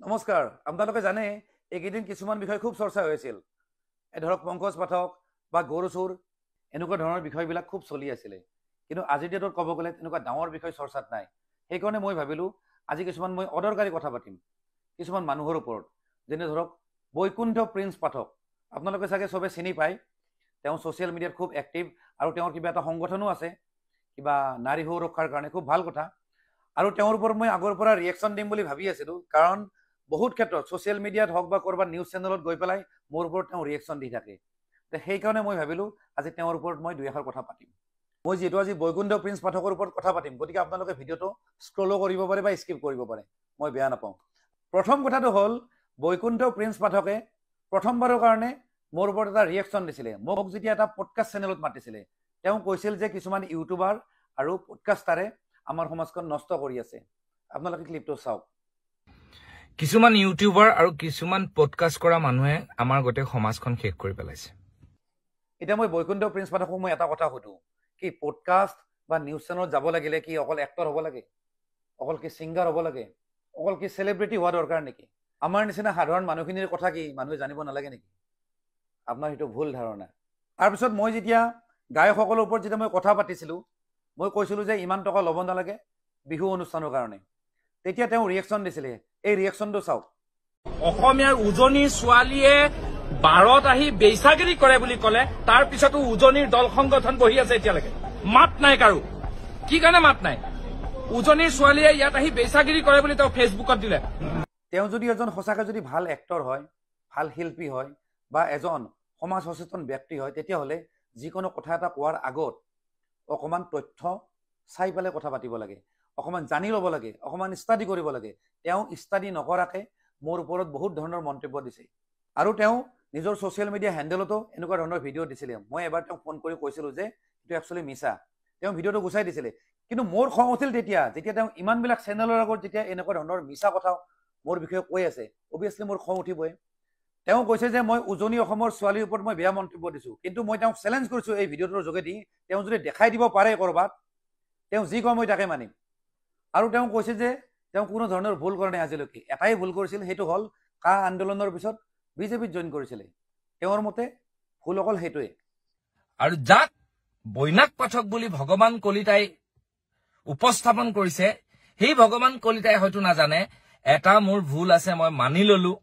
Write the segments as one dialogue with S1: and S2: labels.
S1: নমস্কাৰ আপোনালোকে জানে এইকেইদিন কিছুমান বিষয় খুব চৰ্চা হৈছিল ধৰক পংকজ পাঠক বা গৌৰচুৰ এনেকুৱা ধৰণৰ বিষয়বিলাক খুব চলি আছিলে কিন্তু আজিৰ ডেটত ক'ব গ'লে তেনেকুৱা ডাঙৰ বিষয় চৰ্চাত নাই সেইকাৰণে মই ভাবিলোঁ আজি কিছুমান মই অদৰকাৰী কথা পাতিম কিছুমান মানুহৰ ওপৰত যেনে ধৰক বৈকুণ্ঠ প্ৰিন্স পাঠক আপোনালোকে চাগে চবে চিনি পায় তেওঁ ছ'চিয়েল মিডিয়াত খুব এক্টিভ আৰু তেওঁৰ কিবা এটা সংগঠনো আছে কিবা নাৰী সুৰক্ষাৰ কাৰণে খুব ভাল কথা আৰু তেওঁৰ ওপৰত মই আগৰ পৰা ৰিয়েকশ্যন দিম বুলি ভাবি আছিলোঁ কাৰণ বহুত ক্ষেত্ৰত ছ'চিয়েল মিডিয়াত হওক বা ক'ৰবাত নিউজ চেনেলত গৈ পেলাই মোৰ ওপৰত তেওঁ ৰিয়েকশ্যন দি থাকে সেইকাৰণে মই ভাবিলোঁ আজি তেওঁৰ ওপৰত মই দুই এষাৰ কথা পাতিম মই যিহেতু আজি বৈকুণ্ঠ প্ৰিন্স পাঠকৰ ওপৰত কথা পাতিম গতিকে আপোনালোকে ভিডিঅ'টো স্ক্ৰলো কৰিব পাৰে বা স্কিপ কৰিব পাৰে মই বেয়া নাপাওঁ প্ৰথম কথাটো হ'ল বৈকুণ্ঠ প্ৰিন্স পাঠকে প্ৰথমবাৰৰ কাৰণে মোৰ ওপৰত এটা ৰিয়েকশ্যন দিছিলে মোক যেতিয়া এটা পডকাষ্ট চেনেলত মাতিছিলে তেওঁ কৈছিল যে কিছুমান ইউটিউবাৰ আৰু পডকাষ্টাৰে আমাৰ সমাজখন নষ্ট কৰি আছে আপোনালোকে ক্লিপটো চাওক
S2: কিছুমান ইউটিউবাৰ আৰু কিছুমান পডকাষ্ট কৰা মানুহে আমাৰ গোটেই সমাজখন শেষ কৰি পেলাইছে
S1: এতিয়া মই বৈকুণ্ঠ প্ৰিন্স পাঠকক মই এটা কথা সুধো কি পডকাষ্ট বা নিউজ চেনেলত যাব লাগিলে কি অকল এক্টৰ হ'ব লাগে অকল কি ছিংগাৰ হ'ব লাগে অকল কি চেলিব্ৰিটি হোৱা দৰকাৰ নেকি আমাৰ নিচিনা সাধাৰণ মানুহখিনিৰ কথা কি মানুহে জানিব নালাগে নেকি আপোনাৰ সেইটো ভুল ধাৰণা তাৰপিছত মই যেতিয়া গায়কসকলৰ ওপৰত যেতিয়া মই কথা পাতিছিলোঁ মই কৈছিলোঁ যে ইমান টকা ল'ব নালাগে বিহু অনুষ্ঠানৰ কাৰণে তেতিয়া তেওঁ ৰিয়েকশ্যন দিছিলে এই ৰিয়েকশ্যনটো চাওক
S3: অসমীয়াৰ উজনিৰ ছোৱালীয়ে বাৰত আহি বেইচাগিৰি কৰে বুলি ক'লে তাৰ পিছতো উজনিৰ দল সংগঠন বহি আছে এতিয়ালৈকে মাত নাই কাৰো কি কাৰণে মাত নাই উজনিৰ ছোৱালীয়ে ইয়াত আহি বেইচাগিৰি কৰে বুলি তেওঁ ফেচবুকত দিলে
S1: তেওঁ যদি এজন সঁচাকৈ যদি ভাল এক্টৰ হয় ভাল শিল্পী হয় বা এজন সমাজ সচেতন ব্যক্তি হয় তেতিয়াহ'লে যিকোনো কথা এটা কোৱাৰ আগত অকণমান তথ্য চাই পেলাই কথা পাতিব লাগে অকণমান জানি ল'ব লাগে অকণমান ষ্টাডি কৰিব লাগে তেওঁ ষ্টাডি নকৰাকৈ মোৰ ওপৰত বহুত ধৰণৰ মন্তব্য দিছে আৰু তেওঁ নিজৰ ছ'চিয়েল মিডিয়া হেণ্ডেলতো এনেকুৱা ধৰণৰ ভিডিঅ' দিছিলে মই এবাৰ তেওঁক ফোন কৰি কৈছিলোঁ যে এইটো একচুৱেলি মিছা তেওঁ ভিডিঅ'টো গুচাই দিছিলে কিন্তু মোৰ খং উঠিল তেতিয়া যেতিয়া তেওঁ ইমানবিলাক চেনেলৰ আগত যেতিয়া এনেকুৱা ধৰণৰ মিছা কথা মোৰ বিষয়ে কৈ আছে অভিয়াছলি মোৰ খং উঠিবই তেওঁ কৈছে যে মই উজনি অসমৰ ছোৱালীৰ ওপৰত মই বেয়া মন্তব্য দিছোঁ কিন্তু মই তেওঁক চেলেঞ্জ কৰিছোঁ এই ভিডিঅ'টোৰ যোগেদি তেওঁ যদি দেখাই দিব পাৰে ক'ৰবাত তেওঁ যি কয় মই তাকে মানিম আৰু তেওঁ কৈছে যে তেওঁ কোনো ধৰণৰ ভুল কৰা নাই আজিলৈকে এটাই ভুল কৰিছিল সেইটো হ'ল কা আন্দোলনৰ পিছত বিজেপিত জইন কৰিছিলে তেওঁৰ মতে ভুল অকল সেইটোৱে
S2: আৰু যাক বৈনাক পাঠক বুলি ভগৱান কলিতাই উপস্থাপন কৰিছে সেই ভগৱান কলিতাই হয়তো নাজানে এটা মোৰ ভুল আছে মই মানি ললো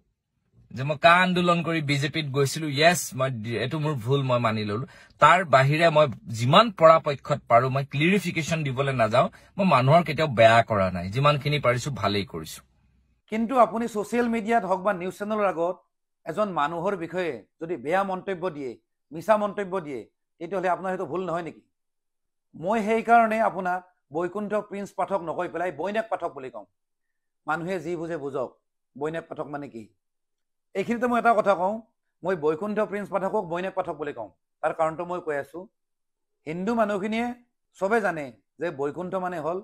S2: যে মই কা আন্দোলন কৰি বিজেপিত গৈছিলো ইয়েছ মই এইটো মোৰ ভুল মই মানি ললো তাৰ বাহিৰে মই যিমান পৰাপক্ষত পাৰো মই ক্লিয়াৰিফিকেশ্যন দিবলৈ নাযাওঁ মই মানুহৰ কেতিয়াও বেয়া কৰা নাই যিমানখিনি পাৰিছো ভালেই কৰিছো
S1: কিন্তু আপুনি ছ'চিয়েল মিডিয়াত হওক বা নিউজ চেনেলৰ আগত এজন মানুহৰ বিষয়ে যদি বেয়া মন্তব্য দিয়ে মিছা মন্তব্য দিয়ে তেতিয়াহ'লে আপোনাৰ সেইটো ভুল নহয় নেকি মই সেইকাৰণে আপোনাক বৈকুণ্ঠ প্ৰিন্স পাঠক নকৈ পেলাই বৈনাক পাঠক বুলি কওঁ মানুহে যি বুজে বুজক বৈনাক পাঠক মানে কি এইখিনিতে মই এটা কথা কওঁ মই বৈকুণ্ঠ প্ৰিন্স পাঠকক বৈনাক পাঠক বুলি কওঁ তাৰ কাৰণটো মই কৈ আছোঁ হিন্দু মানুহখিনিয়ে চবে জানে যে বৈকুণ্ঠ মানে হ'ল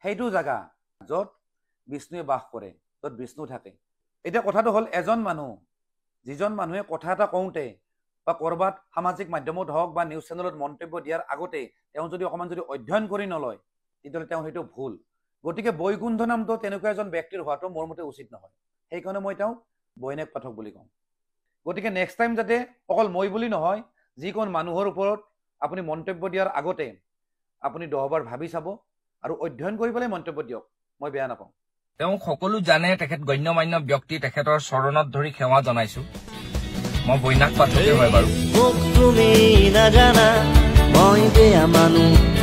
S1: সেইটো জেগা য'ত বিষ্ণুৱে বাস কৰে য'ত বিষ্ণু থাকে এতিয়া কথাটো হ'ল এজন মানুহ যিজন মানুহে কথা এটা কওঁতে বা ক'ৰবাত সামাজিক মাধ্যমত হওক বা নিউজ চেনেলত মন্তব্য দিয়াৰ আগতে তেওঁ যদি অকণমান যদি অধ্যয়ন কৰি নলয় তেতিয়াহ'লে তেওঁ সেইটো ভুল গতিকে বৈকুণ্ঠ নামটো তেনেকুৱা এজন ব্যক্তিৰ হোৱাটো মোৰ মতে উচিত নহয় সেইকাৰণে মই তেওঁক বৈনাক পাঠক বুলি কওঁ গতিকে নেক্সট টাইম যাতে অকল মই বুলি নহয় যিকোনো মানুহৰ ওপৰত আপুনি মন্তব্য দিয়াৰ আগতে আপুনি 10 বাৰ ভাবি চাব আৰু অধ্যয়ন কৰি পেলাই মন্তব্য দিয়ক মই বেয়া নাপাওঁ
S2: তেওঁ সকলো জানে তেখেত গণ্যমান্য ব্যক্তি তেখেতৰ চৰণত ধৰি সেৱা জনাইছো মই বৈনাক পাঠকে হয় বাৰু
S4: তুমি নাজানা মই বেয়া মানুহ